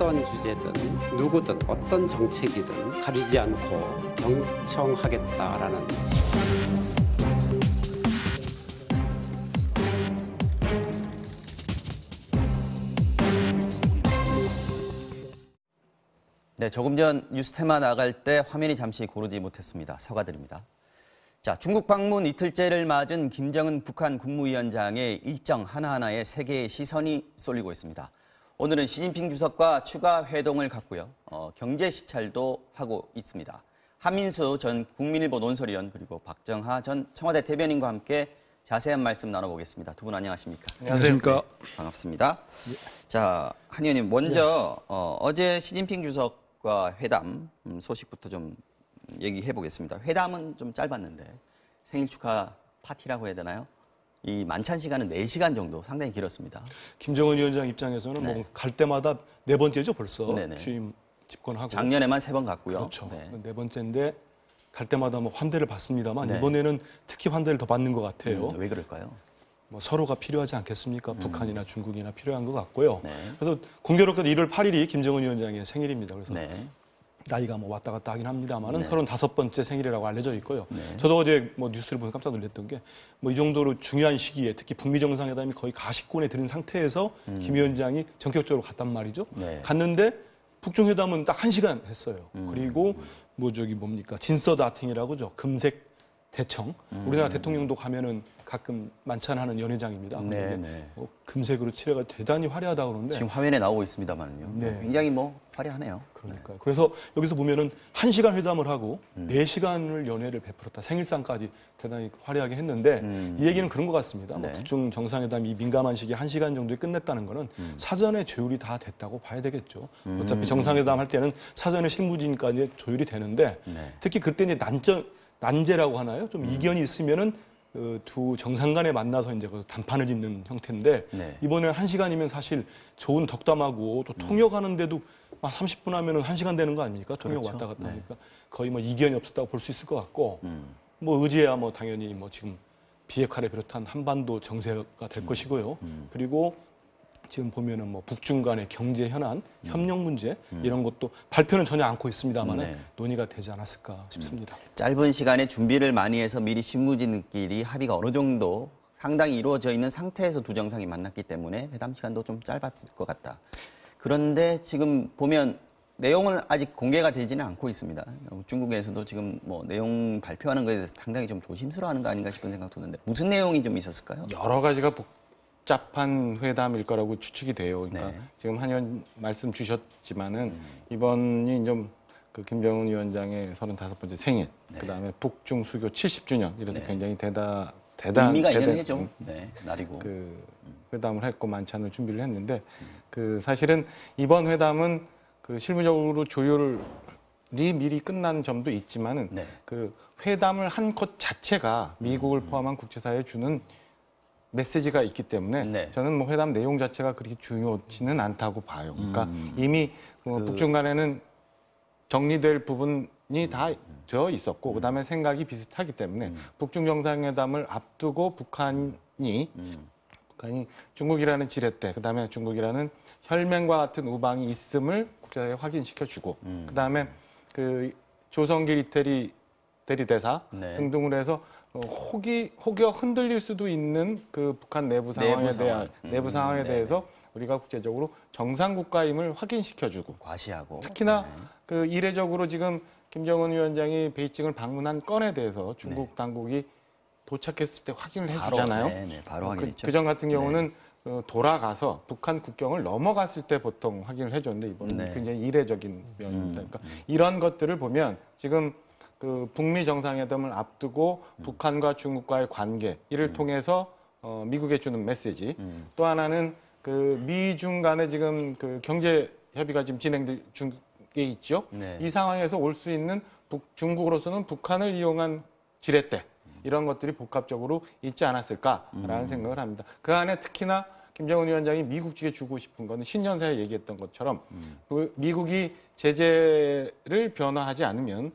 어떤 주제든 누구든 어떤 정책이든 가리지 않고 경청하겠다라는 네, 조금 전 뉴스테마 나갈 때 화면이 잠시 고르지 못했습니다. 사과드립니다. 자, 중국 방문 이틀째를 맞은 김정은 북한 국무위원장의 일정 하나하나에 세계의 시선이 쏠리고 있습니다. 오늘은 시진핑 주석과 추가 회동을 갖고요. 경제 시찰도 하고 있습니다. 한민수 전 국민일보 논설위원 그리고 박정하 전 청와대 대변인과 함께 자세한 말씀 나눠보겠습니다. 두 분 안녕하십니까? 안녕하십니까? 네, 반갑습니다. 자, 한 의원님 먼저 어제 시진핑 주석과 회담 소식부터 좀 얘기해 보겠습니다. 회담은 좀 짧았는데 생일 축하 파티라고 해야 되나요? 이 만찬 시간은 4시간 정도 상당히 길었습니다. 김정은 위원장 입장에서는 네. 뭐 갈 때마다 4번째죠 벌써. 네네. 취임 집권하고. 작년에만 3번 갔고요. 그렇죠. 네. 4번째인데 갈 때마다 뭐 환대를 받습니다만 네. 이번에는 특히 환대를 더 받는 것 같아요. 왜 그럴까요? 뭐 서로가 필요하지 않겠습니까? 북한이나 중국이나 필요한 것 같고요. 네. 그래서 공교롭게도 1월 8일이 김정은 위원장의 생일입니다. 그래서 네. 나이가 뭐 왔다 갔다 하긴 합니다만은 네. 35번째 생일이라고 알려져 있고요. 네. 저도 어제 뭐 뉴스를 보면 깜짝 놀랐던 게 뭐 이 정도로 중요한 시기에 특히 북미 정상회담이 거의 가시권에 들은 상태에서 김 위원장이 전격적으로 갔단 말이죠. 네. 갔는데 북중회담은 딱 1시간 했어요. 그리고 뭡니까 진서 다팅이라고죠. 금색 대청. 우리나라 대통령도 가면은 가끔 만찬하는 연회장입니다. 네, 네. 금색으로 칠해가 대단히 화려하다고 그러는데 지금 화면에 나오고 있습니다만요. 네. 굉장히 뭐 화려하네요. 그러니까요. 그래서 여기서 보면은 1시간 회담을 하고 4시간을 연회를 베풀었다. 생일상까지 대단히 화려하게 했는데 이 얘기는 그런 것 같습니다. 네. 뭐 북중 정상회담 이 민감한 시기에 1시간 정도에 끝냈다는 거는 사전에 조율이 다 됐다고 봐야 되겠죠. 어차피 정상회담 할 때는 사전에 실무진까지 조율이 되는데 네. 특히 그때 이제 난제라고 하나요? 좀 이견이 있으면은 두 정상 간에 만나서 이제 단판을 짓는 형태인데 네. 이번에 1시간이면 사실 좋은 덕담하고 또 통역하는데도 한 30분 하면은 1시간 되는 거 아닙니까? 통역 그렇죠. 왔다 갔다 네. 하니까 거의 뭐 이견이 없었다고 볼 수 있을 것 같고 뭐 의제야 뭐 당연히 뭐 지금 비핵화를 비롯한 한반도 정세가 될 것이고요. 그리고 지금 보면은 뭐 북중 간의 경제 현안, 협력 문제 이런 것도 발표는 전혀 않고 있습니다만 네. 논의가 되지 않았을까 싶습니다. 짧은 시간에 준비를 많이 해서 미리 실무진끼리 합의가 어느 정도 상당히 이루어져 있는 상태에서 두 정상이 만났기 때문에 회담 시간도 좀 짧았을 것 같다. 그런데 지금 보면 내용은 아직 공개가 되지는 않고 있습니다. 중국에서도 지금 뭐 내용 발표하는 것에 대해서 상당히 좀 조심스러워하는 거 아닌가 싶은 생각도 드는데 무슨 내용이 좀 있었을까요? 여러 가지가 복잡한 회담일 거라고 추측이 돼요. 그러니까 네. 지금 한 의원 말씀 주셨지만은 이번이 좀 그 김정은 위원장의 35번째 생일, 네. 그다음에 북중 수교 70주년 이래서 네. 굉장히 대단 의미가 있는 해죠. 네, 날이고. 그 회담을 했고 만찬을 준비를 했는데 그 사실은 이번 회담은 그 실무적으로 조율이 미리 끝난 점도 있지만은 네. 그 회담을 한 것 자체가 미국을 포함한 국제사회에 주는 메시지가 있기 때문에 네. 저는 뭐 회담 내용 자체가 그렇게 중요치는 않다고 봐요. 그러니까 이미 북중 간에는 정리될 부분이 다 되어 있었고 그다음에 생각이 비슷하기 때문에 북중 정상회담을 앞두고 북한이 중국이라는 지렛대, 그다음에 중국이라는 혈맹과 같은 우방이 있음을 국제사회에 확인시켜주고 그다음에 그 조성길 이태리 대리대사 네. 등등으로 해서 혹여 흔들릴 수도 있는 그 북한 내부 상황에 대해서 우리가 국제적으로 정상 국가임을 확인시켜주고 과시하고 특히나 네. 그 이례적으로 지금 김정은 위원장이 베이징을 방문한 건에 대해서 중국 당국이 도착했을 때 확인을 해주잖아요. 바로 확인했죠. 그전 같은 경우는 돌아가서 북한 국경을 넘어갔을 때 보통 확인을 해줬는데 이번은 굉장히 이례적인 면입니다. 그러니까 이런 것들을 보면 지금 그 북미 정상회담을 앞두고 북한과 중국과의 관계 이를 통해서 미국에 주는 메시지 또 하나는 그 미중 간에 지금 그 경제 협의가 지금 진행돼 중에 있죠. 네. 이 상황에서 올 수 있는 중국으로서는 북한을 이용한 지렛대 이런 것들이 복합적으로 있지 않았을까라는 생각을 합니다. 그 안에 특히나 김정은 위원장이 미국 측에 주고 싶은 거는 신년사에 얘기했던 것처럼 그 미국이 제재를 변화하지 않으면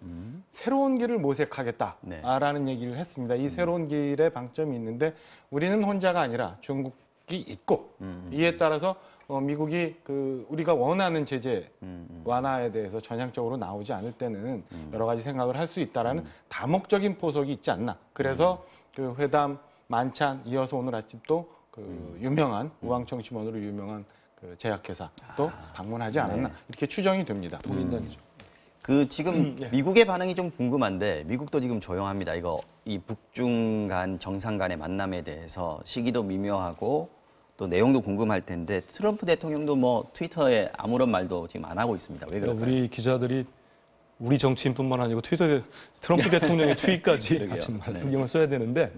새로운 길을 모색하겠다라는 얘기를 했습니다. 이 새로운 길에 방점이 있는데 우리는 혼자가 아니라 중국이 있고 이에 따라서 미국이 우리가 원하는 제재 완화에 대해서 전향적으로 나오지 않을 때는 여러 가지 생각을 할 수 있다라는 다목적인 포석이 있지 않나. 그래서 그 회담 만찬 이어서 오늘 아침 또 유명한 우황청심원으로 유명한 그 제약회사 또 방문하지 않았나 이렇게 추정이 됩니다. 동인단이죠. 지금 미국의 반응이 좀 궁금한데 미국도 지금 조용합니다. 이 북중 간 정상 간의 만남에 대해서 시기도 미묘하고 또 내용도 궁금할 텐데 트럼프 대통령도 뭐 트위터에 아무런 말도 지금 안 하고 있습니다. 왜 그럴까요? 우리 기자들이 우리 정치인뿐만 아니고 트럼프 대통령의 트윗까지 같이 신경을 써야 되는데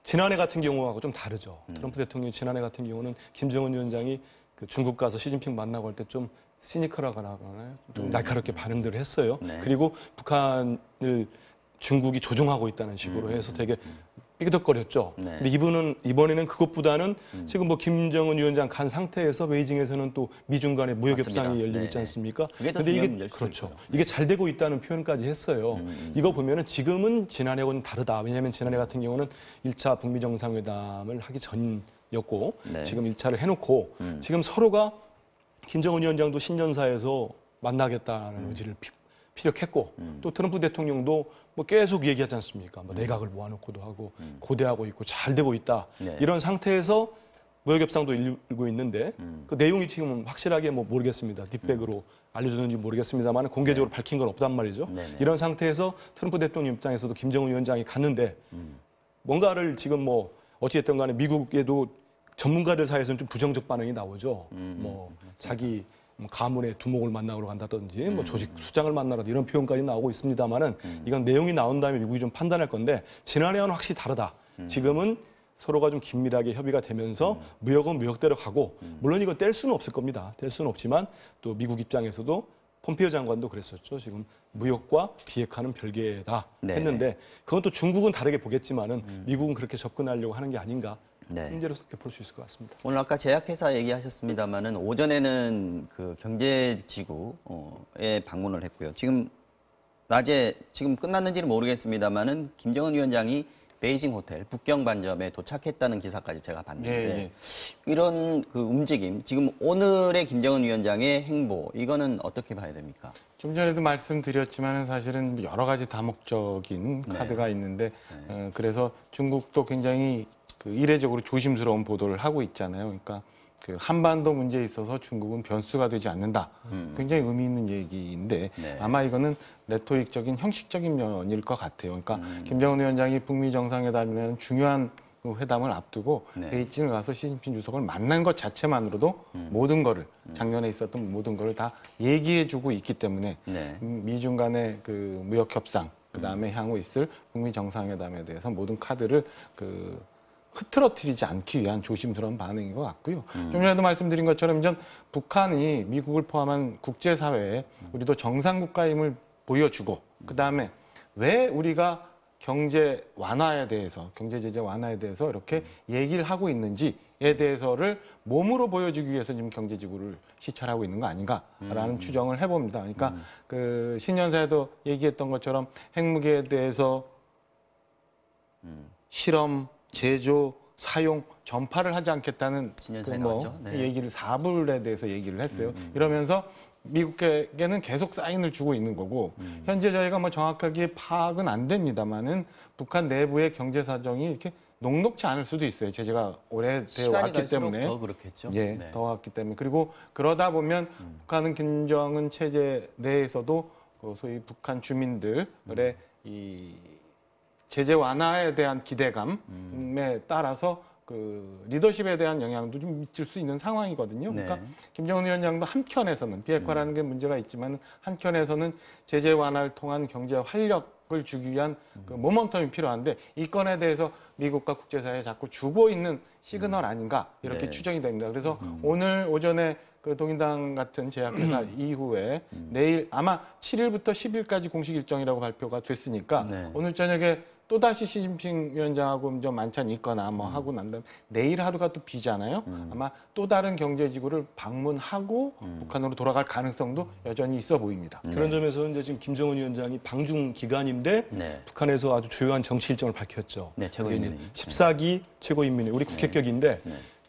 지난해 같은 경우하고 좀 다르죠. 트럼프 대통령이 지난해 같은 경우는 김정은 위원장이 그 중국 가서 시진핑 만나고 할 때 좀 시니컬하거나 좀 날카롭게 반응들을 했어요. 그리고 북한을 중국이 조종하고 있다는 식으로 해서 되게 삐그덕거렸죠. 근데 이번에는 그것보다는 지금 뭐 김정은 위원장 간 상태에서 베이징에서는 또 미중 간의 무역 협상이 열리고 있지 않습니까? 근데 이게 그렇죠. 이게 잘 되고 있다는 표현까지 했어요. 이거 보면은 지금은 지난해와는 다르다. 왜냐하면 지난해 같은 경우는 1차 북미 정상회담을 하기 전이었고 지금 1차를 해놓고 지금 서로가 김정은 위원장도 신년사에서 만나겠다는 의지를 피력했고 또 트럼프 대통령도 뭐 계속 얘기하지 않습니까? 뭐 내각을 모아놓고도 하고 고대하고 있고 잘 되고 있다. 이런 상태에서 무역협상도 일고 있는데 그 내용이 지금 확실하게 뭐 모르겠습니다. 딥백으로 알려줬는지 모르겠습니다만 공개적으로 밝힌 건 없단 말이죠. 이런 상태에서 트럼프 대통령 입장에서도 김정은 위원장이 갔는데 뭔가를 지금 뭐 어찌됐든 간에 미국에도 전문가들 사이에서는 좀 부정적 반응이 나오죠. 뭐 자기 가문의 두목을 만나러 간다든지 뭐 조직 수장을 만나러 이런 표현까지 나오고 있습니다만은 이건 내용이 나온 다음에 미국이 좀 판단할 건데 지난해와는 확실히 다르다. 지금은 서로가 좀 긴밀하게 협의가 되면서 무역은 무역대로 가고 물론 이거 뗄 수는 없을 겁니다. 뗄 수는 없지만 또 미국 입장에서도 폼페이오 장관도 그랬었죠. 지금 무역과 비핵화는 별개다 했는데 그건 또 중국은 다르게 보겠지만은 미국은 그렇게 접근하려고 하는 게 아닌가. 문제로 볼 수 있을 것 같습니다. 오늘 아까 제약회사 얘기하셨습니다만은 오전에는 그 경제지구에 방문을 했고요. 지금 낮에 지금 끝났는지는 모르겠습니다만은 김정은 위원장이 베이징 호텔 북경 반점에 도착했다는 기사까지 제가 봤는데 이런 그 움직임, 지금 오늘의 김정은 위원장의 행보 이거는 어떻게 봐야 됩니까? 좀 전에도 말씀드렸지만 사실은 여러 가지 다목적인 카드가 있는데 그래서 중국도 굉장히 이례적으로 조심스러운 보도를 하고 있잖아요. 그러니까 그 한반도 문제에 있어서 중국은 변수가 되지 않는다. 굉장히 의미 있는 얘기인데 아마 이거는 레토릭적인 형식적인 면일 것 같아요. 그러니까 김정은 위원장이 북미 정상회담이라는 중요한 회담을 앞두고 베이징을 가서 시진핑 주석을 만난 것 자체만으로도 모든 거를 작년에 있었던 모든 거를 다 얘기해주고 있기 때문에 미중 간의 그 무역 협상 그다음에 향후 있을 북미 정상회담에 대해서 모든 카드를 흐트러뜨리지 않기 위한 조심스러운 반응인 것 같고요. 좀 전에도 말씀드린 것처럼 이제 북한이 미국을 포함한 국제사회에 우리도 정상국가임을 보여주고 그다음에 왜 우리가 경제 완화에 대해서 경제 제재 완화에 대해서 이렇게 얘기를 하고 있는지에 대해서를 몸으로 보여주기 위해서 지금 경제지구를 시찰하고 있는 거 아닌가라는 추정을 해봅니다. 그러니까 그 신년사에도 얘기했던 것처럼 핵무기에 대해서 실험 제조, 사용, 전파를 하지 않겠다는 얘기를 사불에 대해서 얘기를 했어요. 이러면서 미국에게는 계속 사인을 주고 있는 거고 현재 저희가 뭐 정확하게 파악은 안 됩니다만은 북한 내부의 경제 사정이 이렇게 녹록지 않을 수도 있어요. 제재가 오래되어 왔기 때문에 더 그렇겠죠. 더 왔기 때문에 그리고 그러다 보면 북한은 김정은 체제 내에서도 소위 북한 주민들의 이 제재 완화에 대한 기대감에 따라서 그 리더십에 대한 영향도 좀 미칠 수 있는 상황이거든요. 그러니까 김정은 위원장도 한켠에서는 비핵화라는 게 문제가 있지만 한켠에서는 제재 완화를 통한 경제 활력을 주기 위한 그 모멘텀이 필요한데 이 건에 대해서 미국과 국제사회에 자꾸 주고 있는 시그널 아닌가 이렇게 추정이 됩니다. 그래서 오늘 오전에 그 동인당 같은 제약회사 이후에 내일 아마 7일부터 10일까지 공식 일정이라고 발표가 됐으니까 오늘 저녁에 또다시 시진핑 위원장하고 좀 만찬이 있거나 뭐 하고 난 다음에 내일 하루가 또 비잖아요. 아마 또 다른 경제지구를 방문하고 북한으로 돌아갈 가능성도 여전히 있어 보입니다. 그런 점에서 이제 지금 김정은 위원장이 방중 기간인데 북한에서 아주 주요한 정치 일정을 밝혔죠. 최고인민회. 14기 최고인민회 우리 국회격인데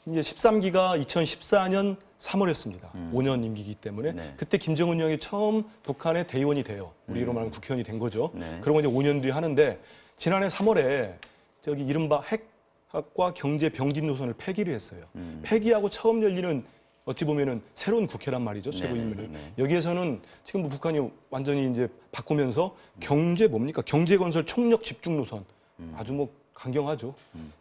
이제 13기가 2014년 3월이었습니다. 5년 임기이기 때문에 네. 그때 김정은 형이 처음 북한의 대의원이 돼요. 우리로 말하면 국회의원이 된 거죠. 네. 그러고 이제 5년 뒤에 하는데 지난해 3월에 저기 이른바 핵과 경제 병진 노선을 폐기를 했어요. 폐기하고 처음 열리는 어찌 보면은 새로운 국회란 말이죠. 최고인물을. 네. 여기에서는 지금 뭐 북한이 완전히 이제 바꾸면서 경제 뭡니까? 경제 건설 총력 집중 노선. 아주 뭐 강경하죠.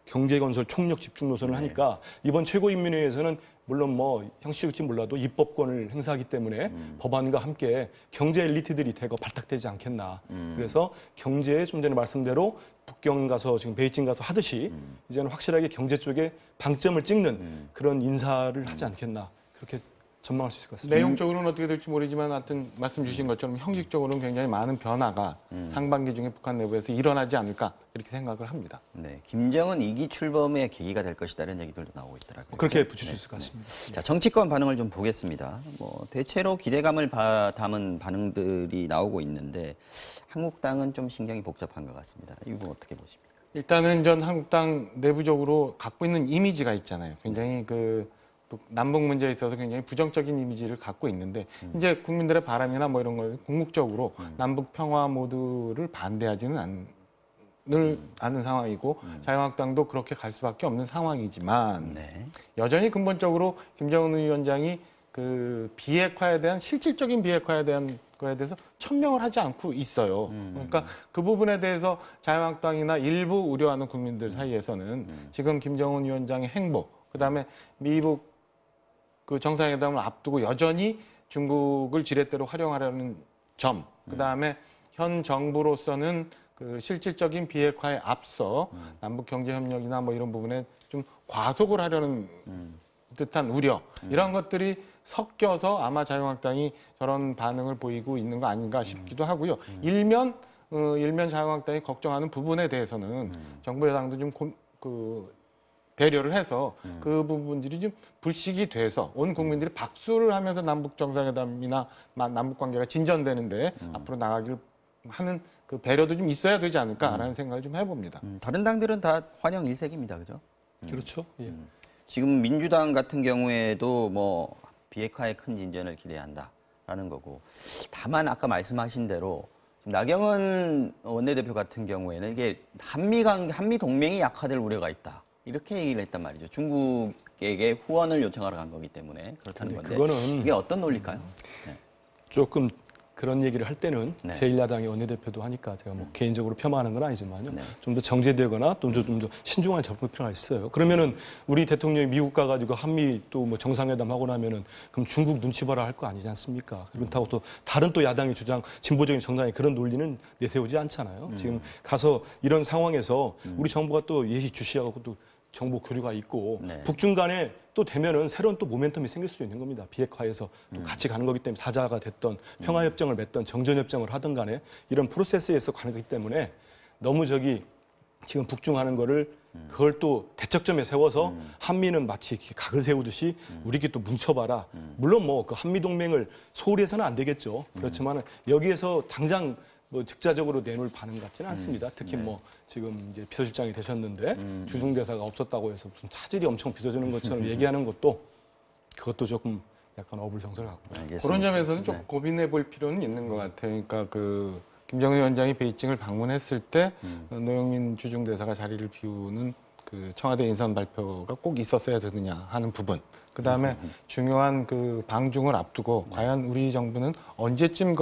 경제 건설 총력 집중 노선을 하니까 이번 최고인민회에서는 물론 뭐 형식일지 몰라도 입법권을 행사하기 때문에 법안과 함께 경제 엘리트들이 대거 발탁되지 않겠나. 그래서 경제에 좀 전에 말씀대로 북경 가서 지금 베이징 가서 하듯이 이제는 확실하게 경제 쪽에 방점을 찍는 그런 인사를 하지 않겠나. 그렇게 전망할 수 있을 것 같습니다. 내용적으로는 어떻게 될지 모르지만 하여튼 말씀 주신 것처럼 형식적으로는 굉장히 많은 변화가 상반기 중에 북한 내부에서 일어나지 않을까 이렇게 생각을 합니다. 네, 김정은 2기 출범의 계기가 될 것이다 이런 얘기들도 나오고 있더라고요. 그렇게 붙일 수 있을 것 같습니다. 자, 정치권 반응을 좀 보겠습니다. 뭐 대체로 기대감을 담은 반응들이 나오고 있는데 한국당은 좀 신경이 복잡한 것 같습니다. 이 부분 어떻게 보십니까? 일단은 전 한국당 내부적으로 갖고 있는 이미지가 있잖아요. 굉장히 그 남북 문제에 있어서 굉장히 부정적인 이미지를 갖고 있는데 이제 국민들의 바람이나 뭐 이런 걸 궁극적으로 남북 평화 모드를 반대하지는 않는 상황이고 자유한국당도 그렇게 갈 수밖에 없는 상황이지만 네. 여전히 근본적으로 김정은 위원장이 그 비핵화에 대한 실질적인 비핵화에 대한 거에 대해서 천명을 하지 않고 있어요. 그러니까 그 부분에 대해서 자유한국당이나 일부 우려하는 국민들 사이에서는 지금 김정은 위원장의 행보, 그다음에 미국 그 정상회담을 앞두고 여전히 중국을 지렛대로 활용하려는 점, 그다음에 현 정부로서는 그 실질적인 비핵화에 앞서 남북 경제 협력이나 뭐 이런 부분에 좀 과속을 하려는 듯한 우려, 이런 것들이 섞여서 아마 자유한국당이 저런 반응을 보이고 있는 거 아닌가 싶기도 하고요. 일면 자유한국당이 걱정하는 부분에 대해서는 정부 여당도 좀 배려를 해서 그 부분들이 좀 불식이 돼서 온 국민들이 박수를 하면서 남북 정상회담이나 남북 관계가 진전되는데 앞으로 나가기를 하는 그 배려도 좀 있어야 되지 않을까라는 생각을 좀 해봅니다. 다른 당들은 다 환영 일색입니다, 그죠? 그렇죠. 예. 지금 민주당 같은 경우에도 뭐 비핵화에 큰 진전을 기대한다라는 거고, 다만 아까 말씀하신 대로 나경원 원내대표 같은 경우에는 이게 한미 동맹이 약화될 우려가 있다 이렇게 얘기를 했단 말이죠. 중국에게 후원을 요청하러 간 거기 때문에 그렇다는 건데 그거는 이게 어떤 논리일까요? 네. 조금 그런 얘기를 할 때는 네. 제1야당의 원내대표도 하니까 제가 뭐 개인적으로 폄하하는 건 아니지만요. 네. 좀 더 정제되거나 또 좀 더 신중한 접근이 필요가 있어요. 그러면은 우리 대통령이 미국 가가지고 한미 또 뭐 정상회담 하고 나면은 그럼 중국 눈치 봐라 할 거 아니지 않습니까? 그렇다고 또 다른 또 야당의 주장, 진보적인 정당의 그런 논리는 내세우지 않잖아요. 지금 가서 이런 상황에서 우리 정부가 또 예시주시하고 또 정보 교류가 있고 네. 북중 간에 또 되면은 새로운 또 모멘텀이 생길 수 있는 겁니다. 비핵화에서 또 같이 가는 거기 때문에 사자가 됐던 평화협정을 맺던 정전협정을 하든 간에 이런 프로세스에서 가는 거기 때문에 너무 지금 북중하는 거를 그걸 또 대척점에 세워서 한미는 마치 이렇게 각을 세우듯이 우리끼리 또 뭉쳐봐라. 물론 뭐 그 한미 동맹을 소홀히 해서는 안 되겠죠. 그렇지만 여기에서 당장 뭐 즉자적으로 내놓을 반응 같지는 않습니다. 특히 뭐 지금 이제 비서실장이 되셨는데 주중대사가 없었다고 해서 무슨 차질이 엄청 빚어지는 것처럼 얘기하는 그것도 조금 약간 어불성설 같고. 알겠습니다. 그런 점에서는 좀 고민해 볼 필요는 있는 것 같아요. 그러니까 그 김정은 위원장이 베이징을 방문했을 때 노영민 주중대사가 자리를 비우는 그 청와대 인선 발표가 꼭 있었어야 되느냐 하는 부분. 그다음에 중요한 그 방중을 앞두고 과연 우리 정부는 언제쯤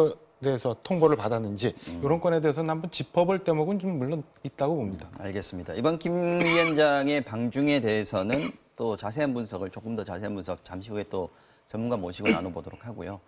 대해서 통보를 받았는지 이런 건에 대해서는 한번 짚어볼 대목은 좀 물론 있다고 봅니다. 알겠습니다. 이번 김 위원장의 방중에 대해서는 또 조금 더 자세한 분석 잠시 후에 또 전문가 모시고 나눠보도록 하고요.